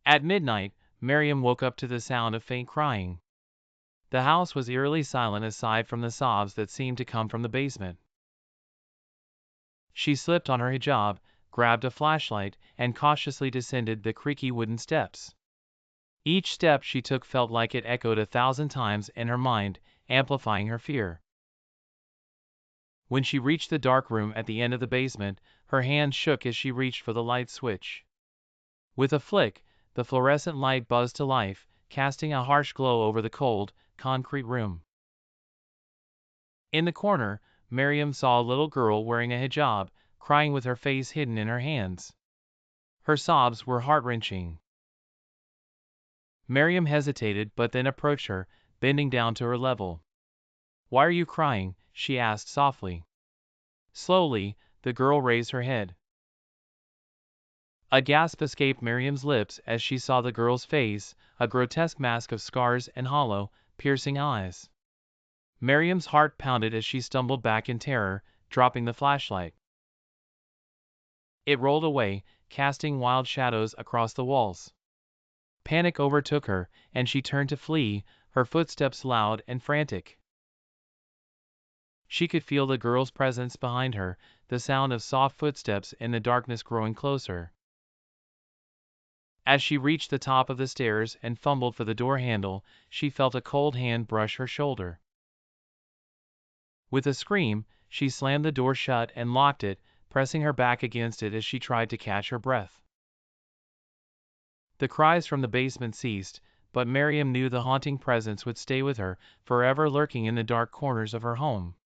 At midnight, Maryam woke up to the sound of faint crying. The house was eerily silent aside from the sobs that seemed to come from the basement. She slipped on her hijab, grabbed a flashlight, and cautiously descended the creaky wooden steps. Each step she took felt like it echoed 1,000 times in her mind, amplifying her fear. When she reached the dark room at the end of the basement, her hand shook as she reached for the light switch. With a flick, the fluorescent light buzzed to life, casting a harsh glow over the cold, concrete room. In the corner, Maryam saw a little girl wearing a hijab, crying with her face hidden in her hands. Her sobs were heart-wrenching. Maryam hesitated but then approached her, bending down to her level. "Why are you crying?" she asked softly. Slowly, the girl raised her head. A gasp escaped Maryam's lips as she saw the girl's face, a grotesque mask of scars and hollow, piercing eyes. Maryam's heart pounded as she stumbled back in terror, dropping the flashlight. It rolled away, casting wild shadows across the walls. Panic overtook her, and she turned to flee, her footsteps loud and frantic. She could feel the girl's presence behind her, the sound of soft footsteps in the darkness growing closer. As she reached the top of the stairs and fumbled for the door handle, she felt a cold hand brush her shoulder. With a scream, she slammed the door shut and locked it, pressing her back against it as she tried to catch her breath. The cries from the basement ceased, but Maryam knew the haunting presence would stay with her, forever lurking in the dark corners of her home.